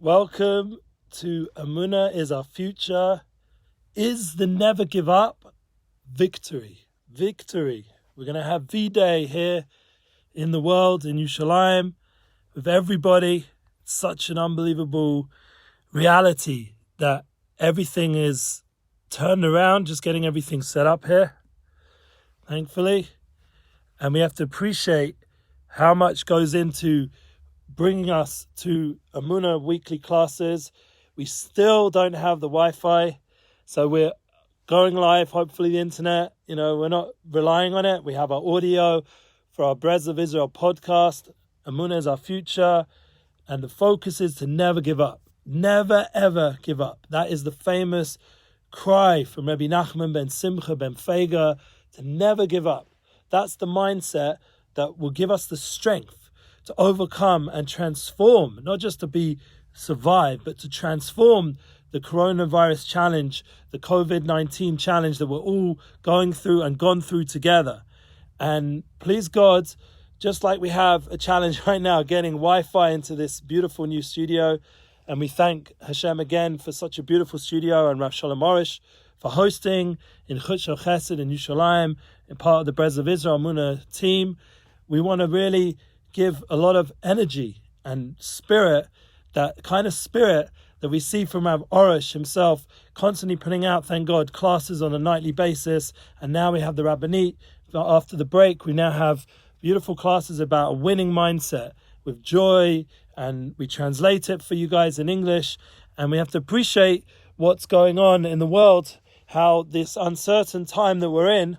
Welcome to Emuna is Our Future. Is the never give up victory? Victory. We're going to have V-Day here in the world, in Yerushalayim, with everybody. It's such an unbelievable reality that everything is turned around, just getting everything set up here, thankfully. And we have to appreciate how much goes into bringing us to Emuna weekly classes. We still don't have the Wi-Fi, so we're going live, hopefully the internet. We're not relying on it. We have our audio for our Breads of Israel podcast. Emuna is Our Future, and the focus is to never give up. Never, ever give up. That is the famous cry from Rabbi Nachman ben Simcha ben Fega, to never give up. That's the mindset that will give us the strength to overcome and transform, not just to survive, but to transform the coronavirus challenge, the COVID-19 challenge that we're all going through and gone through together. And please God, just like we have a challenge right now, getting Wi-Fi into this beautiful new studio, and we thank Hashem again for such a beautiful studio, and Rav Shalom Orish for hosting in Chassid in Yerushalayim, and part of the Breads of Israel Emuna team. We want to really give a lot of energy and spirit, that kind of spirit that we see from Rav Orish himself, constantly putting out, thank God, classes on a nightly basis. And now we have the Rabbinite. After the break, we now have beautiful classes about a winning mindset with joy, and we translate it for you guys in English. And we have to appreciate what's going on in the world, how this uncertain time that we're in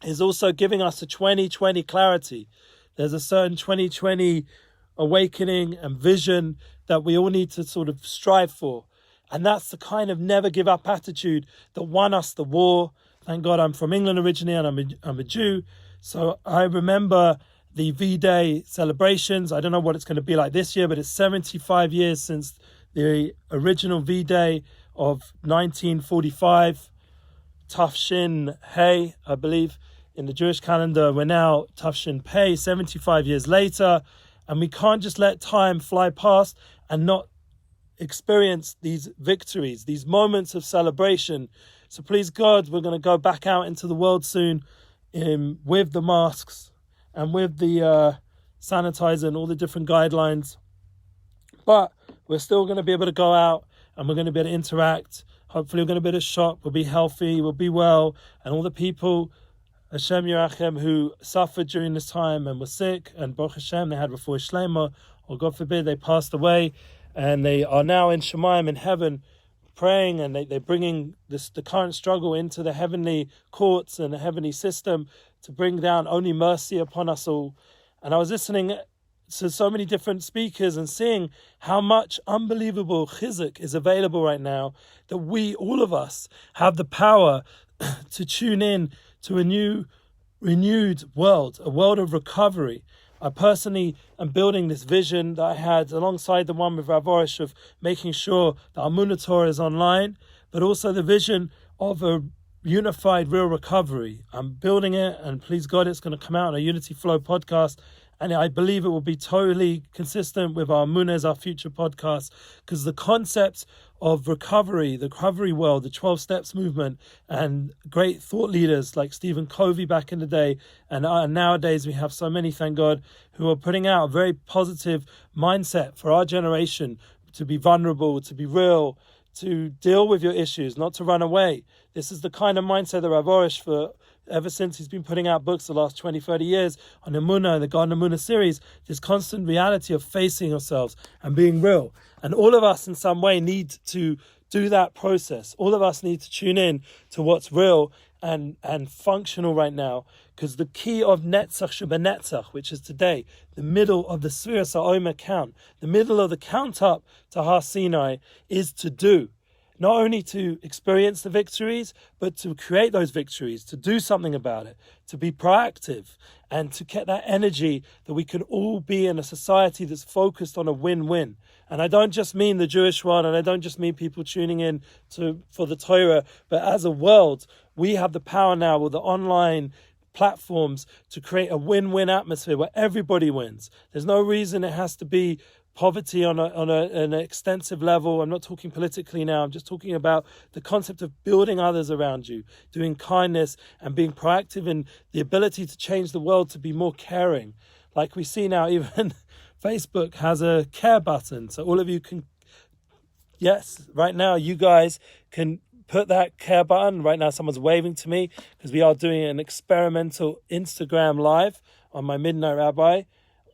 is also giving us a 2020 clarity. There's a certain 2020 awakening and vision that we all need to sort of strive for. And that's the kind of never give up attitude that won us the war. Thank God I'm from England originally, and I'm a Jew. So I remember the V-Day celebrations. I don't know what it's going to be like this year, but it's 75 years since the original V-Day of 1945. Tafshin Hey, I believe. In the Jewish calendar, we're now Tafshin Pei, 75 years later, and we can't just let time fly past and not experience these victories, these moments of celebration. So please God, we're going to go back out into the world soon with the masks and with the sanitizer and all the different guidelines. But we're still going to be able to go out, and we're going to be able to interact. Hopefully we're going to be able to shop, we'll be healthy, we'll be well, and all the people Hashem Yerachem who suffered during this time and were sick, and Baruch Hashem, they had refuah shlema, or God forbid they passed away, and they are now in Shemayim, in heaven, praying, and they're bringing the current struggle into the heavenly courts and the heavenly system to bring down only mercy upon us all. And I was listening to so many different speakers and seeing how much unbelievable chizuk is available right now, that we, all of us, have the power to tune in to a new, renewed world, a world of recovery. I personally am building this vision that I had alongside the one with Rav Orish of making sure that our Emuna Torah is online, but also the vision of a unified real recovery. I'm building it, and please God, it's going to come out on a Unity Flow podcast, and I believe it will be totally consistent with our Emuna is Our Future podcast, because the concepts of recovery, the recovery world, the 12 Steps movement, and great thought leaders like Stephen Covey back in the day, and nowadays we have so many, thank God, who are putting out a very positive mindset for our generation to be vulnerable, to be real, to deal with your issues, not to run away. This is the kind of mindset that Rav Orish, ever since he's been putting out books the last 20, 30 years on Emuna, the Garden Emuna series, this constant reality of facing ourselves and being real. And all of us in some way need to do that process. All of us need to tune in to what's real and functional right now, because the key of Netzach Shebenetzach, which is today, the middle of the Sfiras HaOmer count, the middle of the count up to Har Sinai, is to do. Not only to experience the victories, but to create those victories, to do something about it, to be proactive, and to get that energy that we can all be in a society that's focused on a win-win. And I don't just mean the Jewish one, and I don't just mean people tuning in for the Torah, but as a world, we have the power now with the online platforms to create a win-win atmosphere where everybody wins. There's no reason it has to be poverty on an extensive level. I'm not talking politically now. I'm just talking about the concept of building others around you, doing kindness and being proactive in the ability to change the world to be more caring. Like we see now, even Facebook has a care button. So all of you can, yes, right now you guys can put that care button. Right now someone's waving to me because we are doing an experimental Instagram live on my Midnightrabbi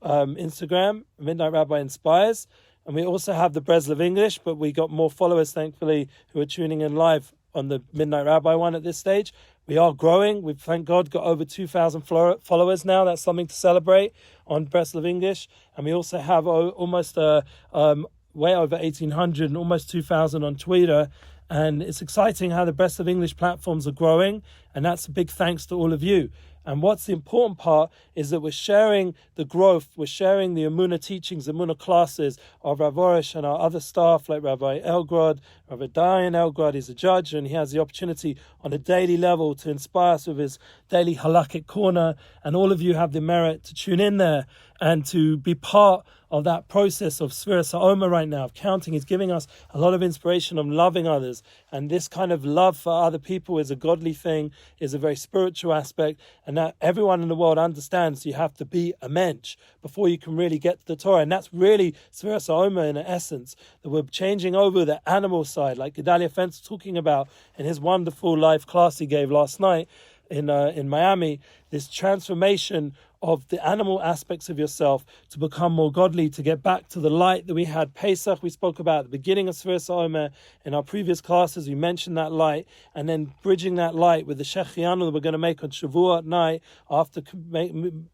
Instagram, Midnightrabbi Inspires. And we also have the Breslov English, but we got more followers, thankfully, who are tuning in live on the Midnightrabbi one at this stage. We are growing. We've, thank God, got over 2,000 followers now. That's something to celebrate on Breslov English. And we also have almost way over 1,800 and almost 2,000 on Twitter. And it's exciting how the Breslov English platforms are growing. And that's a big thanks to all of you. And what's the important part is that we're sharing the growth, we're sharing the Emuna teachings, Emuna classes of Rav Orish and our other staff like Rabbi Elgrod, Rabbi Diane Elgrod. He's a judge and he has the opportunity on a daily level to inspire us with his daily halakhic corner. And all of you have the merit to tune in there and to be part of that process of Sfiras HaOmer right now, of counting. He's giving us a lot of inspiration of loving others. And this kind of love for other people is a godly thing, is a very spiritual aspect, and that everyone in the world understands you have to be a mensch before you can really get to the Torah. And that's really Sfiras HaOmer in essence, that we're changing over the animal side, like Gedalia Fentz was talking about in his wonderful live class he gave last night in Miami, this transformation of the animal aspects of yourself to become more godly, to get back to the light that we had. Pesach, we spoke about at the beginning of Sfiras HaOmer. In our previous classes, we mentioned that light, and then bridging that light with the Shechianu that we're going to make on Shavuot night, after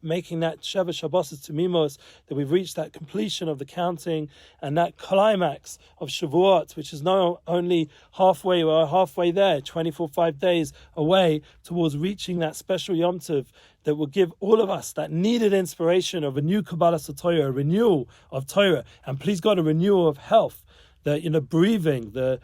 making that Sheva Shabbos Tumimos, that we've reached that completion of the counting, and that climax of Shavuot, which is now only halfway, we're halfway there, 5 days away towards reaching that special Yom Tov that will give all of us that needed inspiration of a new Kabbalah Torah, a renewal of Torah, and please God, a renewal of health, the breathing, the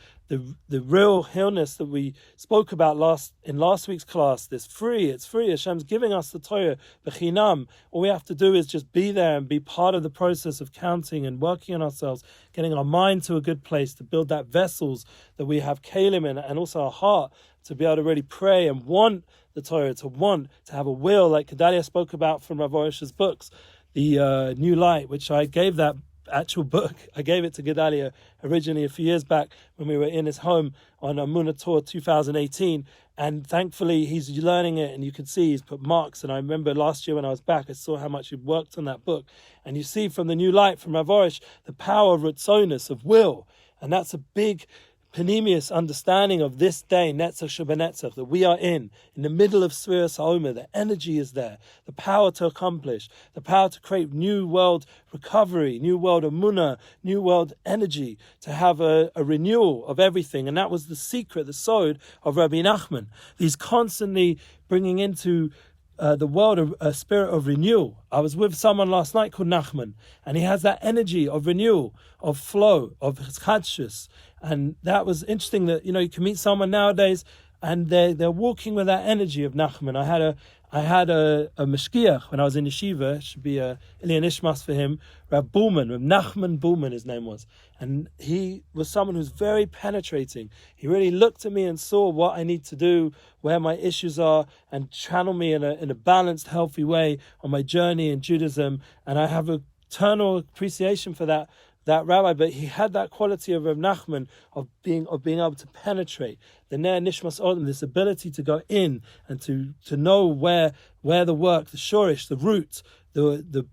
real illness that we spoke about in last week's class. It's free. Hashem's giving us the Torah, b'chinam. All we have to do is just be there and be part of the process of counting and working on ourselves, getting our mind to a good place to build that vessels that we have kalim in, and also our heart to be able to really pray and want the Torah, to have a will, like Gedalia spoke about from Rav Orish's books, the New Light, which I gave that actual book. I gave it to Gedalia originally a few years back when we were in his home on Emuna Tour 2018, and thankfully he's learning it, and you can see he's put marks. And I remember last year when I was back, I saw how much he worked on that book, and you see from the New Light from Rav Orish the power of Ritzonus, of will, and that's a big panemius understanding of this day, Netzach Shebenetzach, that we are in the middle of Sfiras HaOmer. The energy is there, the power to accomplish, the power to create new world recovery, new world Emuna, new world energy, to have a renewal of everything. And that was the secret, the sod of Rabbi Nachman. He's constantly bringing into the world a spirit of renewal. I was with someone last night called Nachman, and he has that energy of renewal, of flow, of chadshus. And that was interesting that, you can meet someone nowadays and they're walking with that energy of Nachman. I had a mashgiach when I was in yeshiva. It should be a Ilya Nishmas for him, Rav Buhlman, Nachman Buhlman his name was. And he was someone who's very penetrating. He really looked at me and saw what I need to do, where my issues are, and channel me in a balanced, healthy way on my journey in Judaism. And I have an eternal appreciation for that rabbi, but he had that quality of Rav Nachman of being able to penetrate the Ner Nishmas Odom, this ability to go in and to know where the work, the shorish, the root, the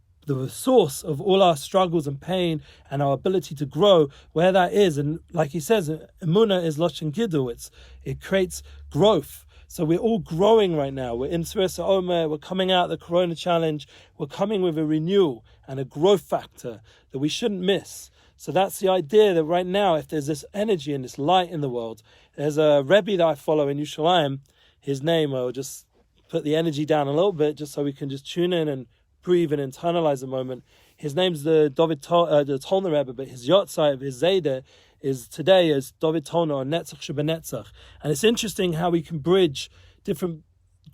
source of all our struggles and pain and our ability to grow, where that is. And like he says, Emuna is Loshen Gidul. It creates growth. So we're all growing right now. We're in Sfiras HaOmer. We're coming out of the Corona Challenge. We're coming with a renewal and a growth factor that we shouldn't miss. So that's the idea, that right now, if there's this energy and this light in the world, there's a Rabbi that I follow in Yerushalayim. His name, I'll just put the energy down a little bit just so we can just tune in and breathe and internalize a moment. His name's the Tolna Rebbe, but his Yotzai, his Zayde, is today as David Tolna on Netzach Shebenetzach. And it's interesting how we can bridge different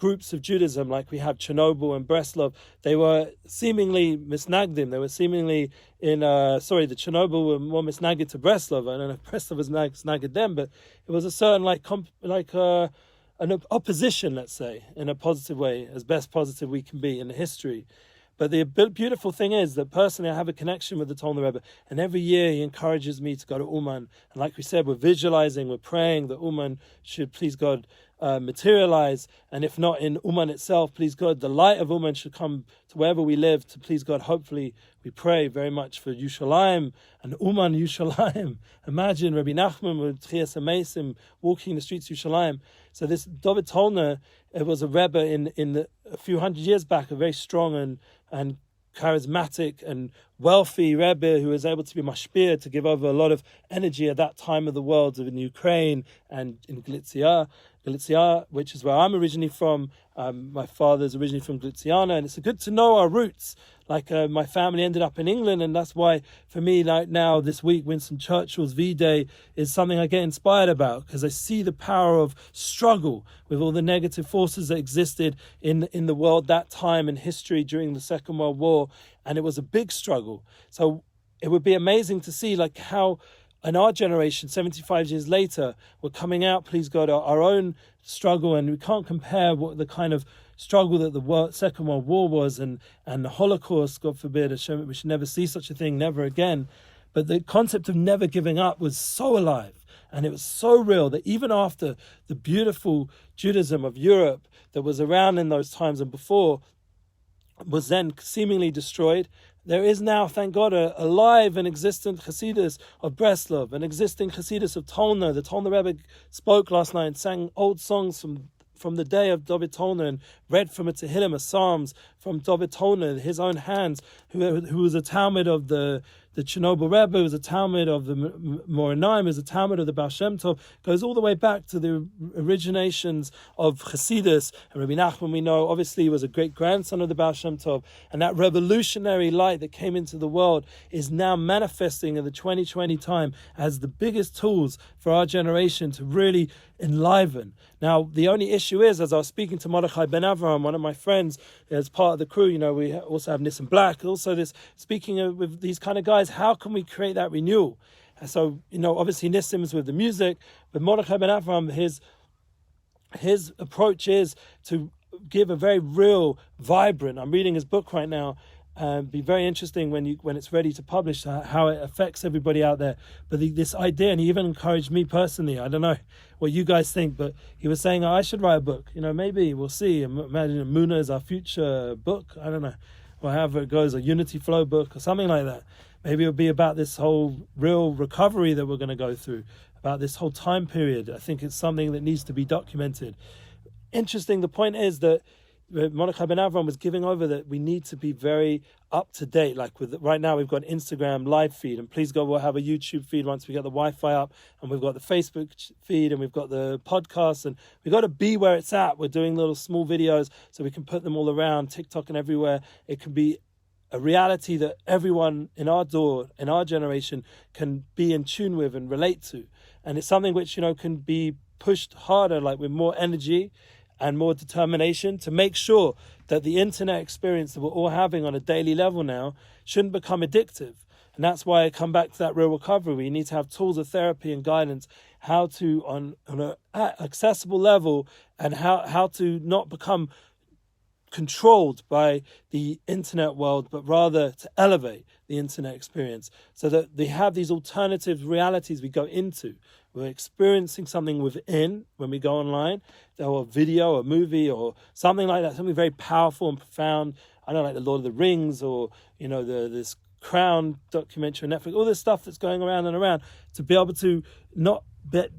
groups of Judaism, like we have Chernobyl and Breslov, they were seemingly misnagdim. They were seemingly the Chernobyl were more misnagid to Breslov. I don't know if Breslov was misnagid them, but it was a certain an opposition, let's say, in a positive way, as best positive we can be in the history. But the beautiful thing is that personally I have a connection with the Tolna Rebbe, and every year he encourages me to go to Uman. And like we said, we're visualizing, we're praying that Uman should, please God, materialize. And if not in Uman itself, please God, the light of Uman should come to wherever we live, to please God, hopefully we pray very much for Yerushalayim and Uman Yerushalayim. Imagine Rabbi Nachman with Tchias HaMeisim walking the streets of Yerushalayim. So this David Tolna, it was a Rebbe a few hundred years back, a very strong and charismatic and wealthy Rebbe who was able to be mashpir, to give over a lot of energy at that time of the world in Ukraine and in Galicia, which is where I'm originally from. My father's originally from Galiciana, and it's good to know our roots. My family ended up in England, and that's why for me, like now this week, Winston Churchill's V-Day is something I get inspired about, because I see the power of struggle with all the negative forces that existed in the world that time in history during the Second World War, and it was a big struggle. So it would be amazing to see how in our generation, 75 years later, we're coming out, please God, our own struggle, and we can't compare what the kind of struggle that the Second World War was and the Holocaust, God forbid, Hashem, we should never see such a thing, never again. But the concept of never giving up was so alive, and it was so real that even after the beautiful Judaism of Europe that was around in those times and before was then seemingly destroyed, there is now, thank God, a alive and existent Chassidus of Breslov, an existing Chassidus of Tolna. The Tolna Rebbe spoke last night and sang old songs from the day of David Tolna and read from a Tehillim, a Psalms from David Tolna, his own hands, who was a Talmud of the Chernobyl Rebbe, who was a Talmud of the Moranaim, who was a Talmud of the Baal Shem Tov, goes all the way back to the originations of Chassidus. And Rabbi Nachman, we know, obviously was a great-grandson of the Baal Shem Tov, and that revolutionary light that came into the world is now manifesting in the 2020 time as the biggest tools for our generation to really enliven. Now, the only issue is, as I was speaking to Mordechai Ben Avraham, one of my friends, as part of the crew, we also have Nissan Black, also speaking with these kind of guys, how can we create that renewal? And so, obviously Nissim's with the music, but Mordechai Ben Avraham, his approach is to give a very real, vibrant, I'm reading his book right now, be very interesting when it's ready to publish, how it affects everybody out there. But this idea, and he even encouraged me personally, I don't know what you guys think, but he was saying, I should write a book. Maybe we'll see. Imagine Emuna is our future book. I don't know. Or however it goes, a Unity Flow book or something like that. Maybe it'll be about this whole real recovery that we're going to go through, about this whole time period. I think it's something that needs to be documented. Interesting, the point is that Mordechai Ben Avraham was giving over that we need to be very up to date. Right now we've got an Instagram live feed, and please God, we'll have a YouTube feed once we get the Wi-Fi up, and we've got the Facebook feed, and we've got the podcast, and we've got to be where it's at. We're doing little small videos so we can put them all around TikTok and everywhere. It can be a reality that everyone in our in our generation can be in tune with and relate to. And it's something which, can be pushed harder, with more energy and more determination, to make sure that the internet experience that we're all having on a daily level now shouldn't become addictive. And that's why I come back to that real recovery. We need to have tools of therapy and guidance, how to, on an accessible level, and how to not become controlled by the internet world, but rather to elevate the internet experience so that they have these alternative realities we go into. We're experiencing something within when we go online, or a video, a movie, or something like that, something very powerful and profound. I don't know, like the Lord of the Rings, or this Crown documentary on Netflix, all this stuff that's going around and around, to be able to not get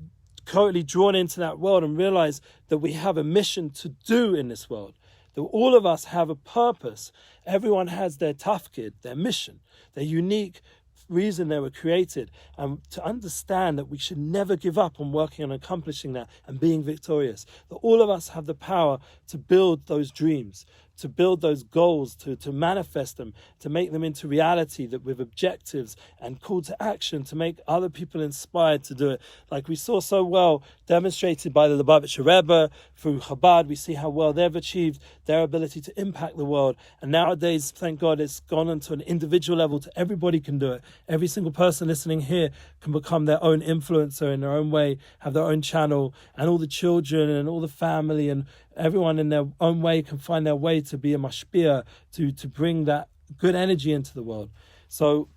totally drawn into that world and realize that we have a mission to do in this world. That all of us have a purpose. Everyone has their tafkid, their mission, their unique reason they were created, and to understand that we should never give up on working on accomplishing that and being victorious. That all of us have the power to build those dreams. to build those goals, to manifest them, to make them into reality, that with objectives and call to action to make other people inspired to do it. Like we saw so well demonstrated by the Midnightrabbi Rebbe through Chabad, we see how well they've achieved their ability to impact the world. And nowadays, thank God, it's gone onto an individual level to everybody can do it. Every single person listening here can become their own influencer in their own way, have their own channel, and all the children and all the family and everyone in their own way can find their way to be a mashpia, to bring that good energy into the world. So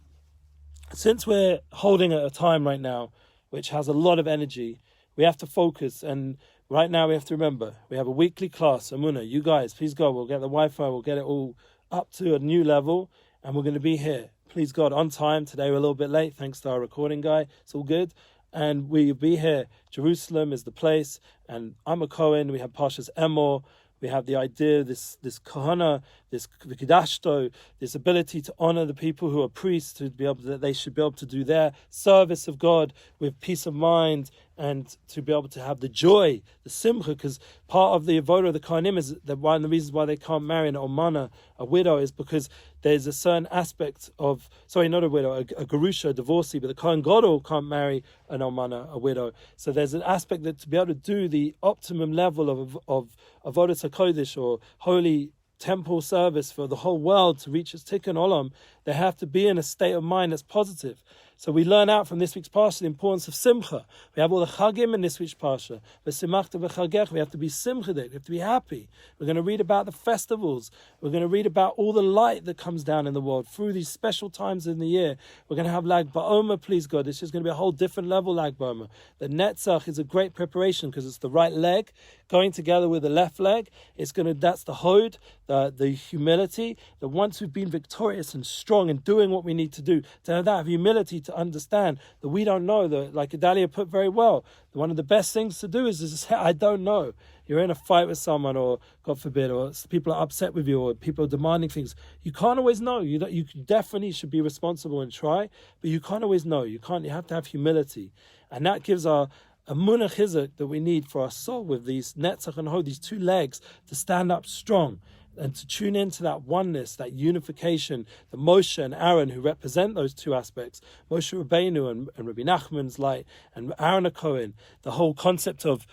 since we're holding at a time right now which has a lot of energy, we have to focus. And right now we have to remember, we have a weekly class. Emuna, you guys, please go. We'll get the Wi-Fi. We'll get it all up to a new level. And we're going to be here, please God, on time. Today we're a little bit late, thanks to our recording guy. It's all good. And we'll be here. Jerusalem is the place. And I'm a Kohen. We have Parshas Emor. We have the idea, this kahana, this vikidashto, this ability to honor the people who are priests, to be able to, that they should be able to do their service of God with peace of mind, and to be able to have the joy, the simcha, because part of the avodah of the Kohanim is that one of the reasons why they can't marry an almana, a widow, is because there's a certain aspect of, sorry, not a widow, a gerusha, a divorcee, but the Kohen Gadol can't marry an almana, a widow. So there's an aspect that to be able to do the optimum level of avodas hakodesh, or holy temple service for the whole world to reach its tikkun olam, they have to be in a state of mind that's positive. So we learn out from this week's parsha the importance of simcha. We have all the chagim in this week's parsha. We have to be simchadik. We have to be happy. We're going to read about the festivals. We're going to read about all the light that comes down in the world through these special times in the year. We're going to have Lag Ba'omer, please God. It's just going to be a whole different level, Lag Ba'omer. The Netzach is a great preparation because it's the right leg going together with the left leg. That's the hod, the humility, that once we've been victorious and strong in doing what we need to do, to have that humility to understand that we don't know, that, like Adalia put very well, one of the best things to do is to say, I don't know. You're in a fight with someone, or God forbid, or people are upset with you, or people are demanding things. You can't always know. You definitely should be responsible and try, but you can't always know. You have to have humility. And that gives our Emuna chizuk that we need for our soul, with these netzach and hod, these two legs, to stand up strong and to tune into that oneness, that unification, the Moshe and Aaron who represent those two aspects, Moshe Rabbeinu and Rabbi Nachman's light, and Aaron a Kohen, the whole concept of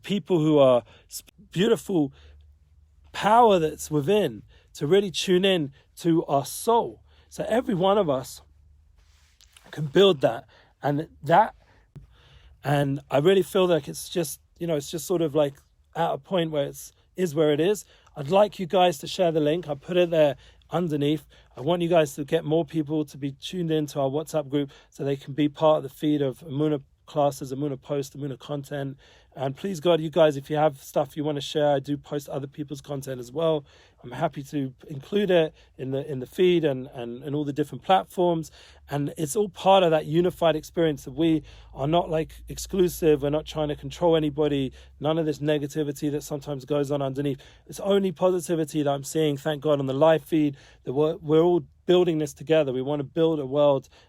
people who are beautiful power that's within, to really tune in to our soul. So every one of us can build that, and I really feel like it's just sort of like at a point where it is. I'd like you guys to share the link. I put it there underneath. I want you guys to get more people to be tuned into our WhatsApp group so they can be part of the feed of Emuna classes, Emuna posts, Emuna content. And please God, you guys, if you have stuff you want to share, I do post other people's content as well. I'm happy to include it in the feed and all the different platforms. And it's all part of that unified experience that we are not like exclusive. We're not trying to control anybody. None of this negativity that sometimes goes on underneath. It's only positivity that I'm seeing, thank God, on the live feed, that we're all building this together. We want to build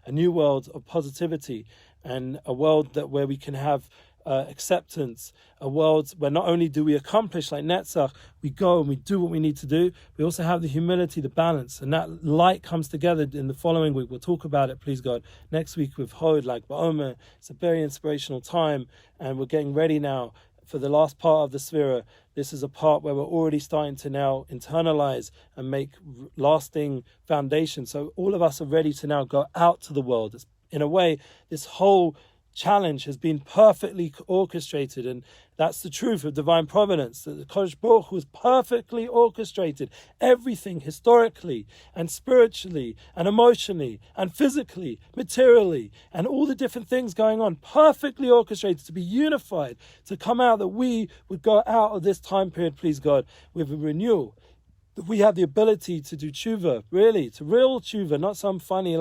a new world of positivity, and a world where we can have acceptance, a world where not only do we accomplish like Netzach, we go and we do what we need to do, we also have the humility, the balance, and that light comes together in the following week. We'll talk about it, please God, next week with Hod, like Ba'omer. It's a very inspirational time, and we're getting ready now for the last part of the Sphira. This is a part where we're already starting to now internalize and make lasting foundations. So all of us are ready to now go out to the world. In a way, this whole challenge has been perfectly orchestrated, and that's the truth of divine providence, that the Kodesh Baruch Hu was perfectly orchestrated, everything historically and spiritually and emotionally and physically, materially, and all the different things going on, perfectly orchestrated to be unified, to come out, that we would go out of this time period, please God, with a renewal. That we have the ability to do tshuva, really, to real tshuva, not some funny,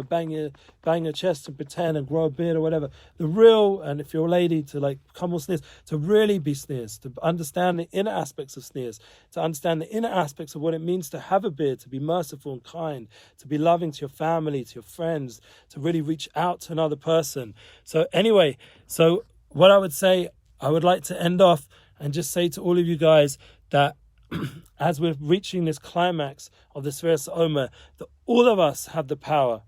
bang your chest and pretend and grow a beard or whatever. The real, and if you're a lady, to come all sneers, to really be sneers, to understand the inner aspects of sneers, to understand the inner aspects of what it means to have a beard, to be merciful and kind, to be loving to your family, to your friends, to really reach out to another person. So anyway, what I would say, I would like to end off and just say to all of you guys that as we're reaching this climax of the Sfiras Omer, that all of us have the power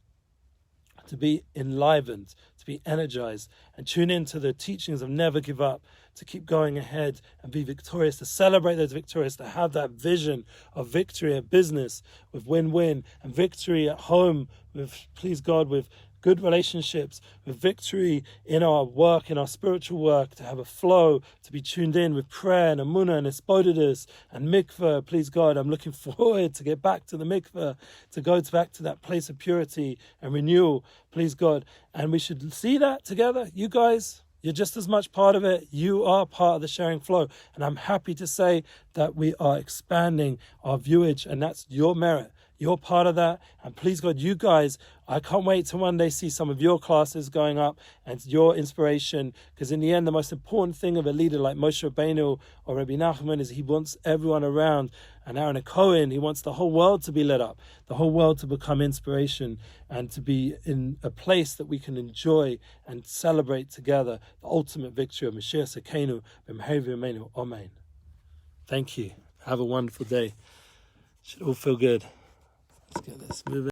to be enlivened, to be energized, and tune into the teachings of never give up, to keep going ahead and be victorious, to celebrate those victories, to have that vision of victory at business with win-win, and victory at home with, please God, with good relationships, with victory in our work, in our spiritual work, to have a flow, to be tuned in with prayer and Emuna and Esbodidus and mikveh. Please God, I'm looking forward to get back to the mikveh, to go back to that place of purity and renewal, please God. And we should see that together. You guys, you're just as much part of it. You are part of the sharing flow. And I'm happy to say that we are expanding our viewage, and that's your merit. You're part of that. And please God, you guys, I can't wait to one day see some of your classes going up and your inspiration, because in the end, the most important thing of a leader like Moshe Rabbeinu or Rabbi Nachman is he wants everyone around. And Aaron a Kohen, he wants the whole world to be lit up, the whole world to become inspiration, and to be in a place that we can enjoy and celebrate together the ultimate victory of Mashiach Sekenu b'mehei v'yameinu. Amen. Thank you. Have a wonderful day. Should all feel good. Let's get this moving.